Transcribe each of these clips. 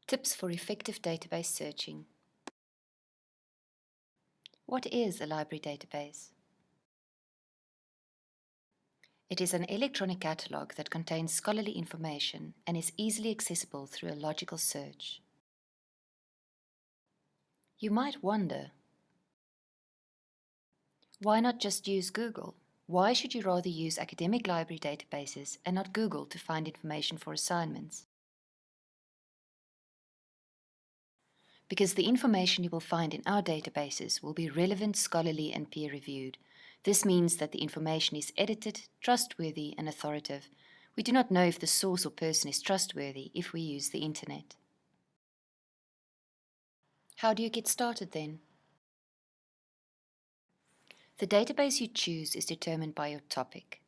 Tips for effective database searching. What is a library database? It is an electronic catalogue that contains scholarly information and is easily accessible through a logical search. You might wonder, why not just use Google? Why should you rather use academic library databases and not Google to find information for assignments? Because the information you will find in our databases will be relevant, scholarly, and peer-reviewed. This means that the information is edited, trustworthy, and authoritative. We do not know if the source or person is trustworthy if we use the internet. How do you get started then? The database you choose is determined by your topic.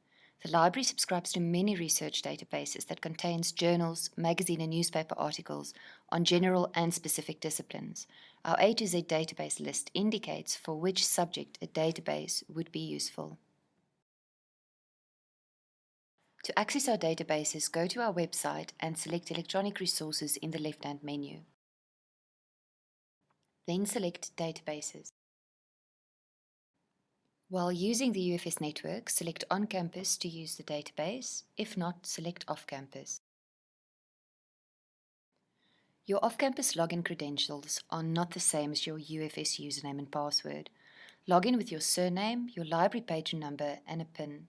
The library subscribes to many research databases that contains journals, magazine and newspaper articles on general and specific disciplines. Our A to Z database list indicates for which subject a database would be useful. To access our databases, go to our website and select Electronic Resources in the left-hand menu. Then select Databases. While using the UFS network, select on-campus to use the database. If not, select off-campus. Your off-campus login credentials are not the same as your UFS username and password. Log in with your surname, your library patron number, and a PIN.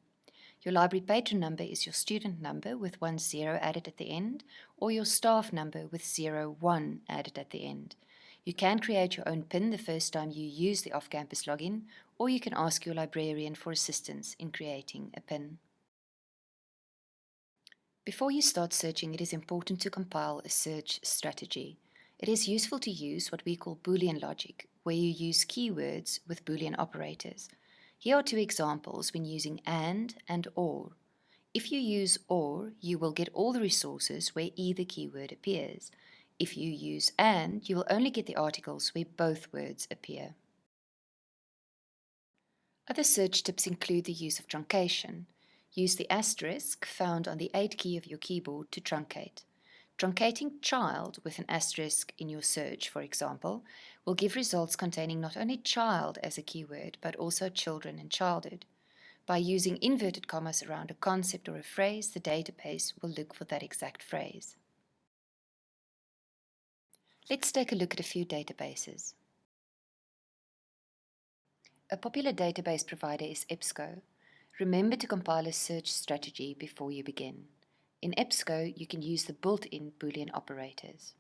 Your library patron number is your student number with 10 added at the end, or your staff number with 01 added at the end. You can create your own PIN the first time you use the off-campus login, or you can ask your librarian for assistance in creating a PIN. Before you start searching, it is important to compile a search strategy. It is useful to use what we call Boolean logic, where you use keywords with Boolean operators. Here are two examples when using and or. If you use or, you will get all the resources where either keyword appears. If you use and, you will only get the articles where both words appear. Other search tips include the use of truncation. Use the asterisk found on the 8 key of your keyboard to truncate. Truncating child with an asterisk in your search, for example, will give results containing not only child as a keyword, but also children and childhood. By using inverted commas around a concept or a phrase, the database will look for that exact phrase. Let's take a look at a few databases. A popular database provider is EBSCO. Remember to compile a search strategy before you begin. In EBSCO, you can use the built-in Boolean operators.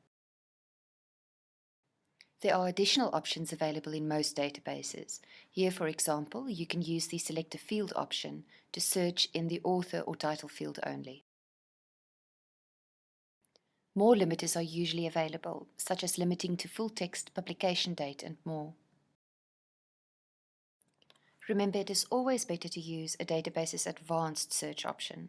There are additional options available in most databases. Here, for example, you can use the Select a Field option to search in the author or title field only. More limiters are usually available, such as limiting to full text, publication date, and more. Remember, it is always better to use a database's advanced search option.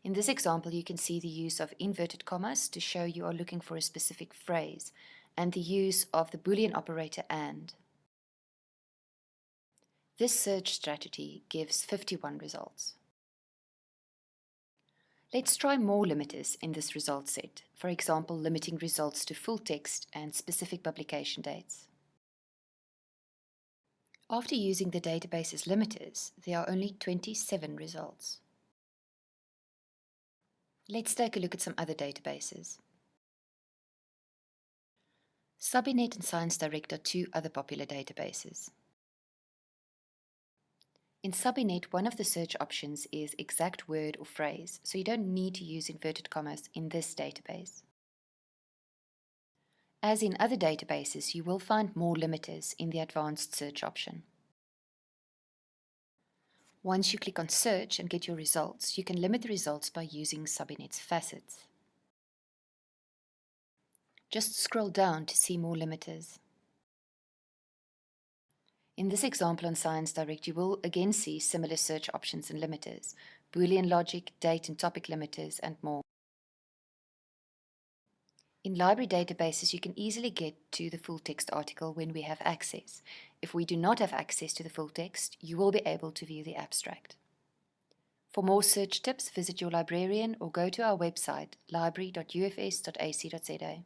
In this example, you can see the use of inverted commas to show you are looking for a specific phrase, and the use of the Boolean operator AND. This search strategy gives 51 results. Let's try more limiters in this result set, for example, limiting results to full text and specific publication dates. After using the database's limiters, there are only 27 results. Let's take a look at some other databases. Subinet and ScienceDirect are two other popular databases. In Subinet, one of the search options is exact word or phrase, so you don't need to use inverted commas in this database. As in other databases, you will find more limiters in the advanced search option. Once you click on Search and get your results, you can limit the results by using Subinet's facets. Just scroll down to see more limiters. In this example on ScienceDirect, you will again see similar search options and limiters, Boolean logic, date and topic limiters, and more. In library databases, you can easily get to the full text article when we have access. If we do not have access to the full text, you will be able to view the abstract. For more search tips, visit your librarian or go to our website library.ufs.ac.za.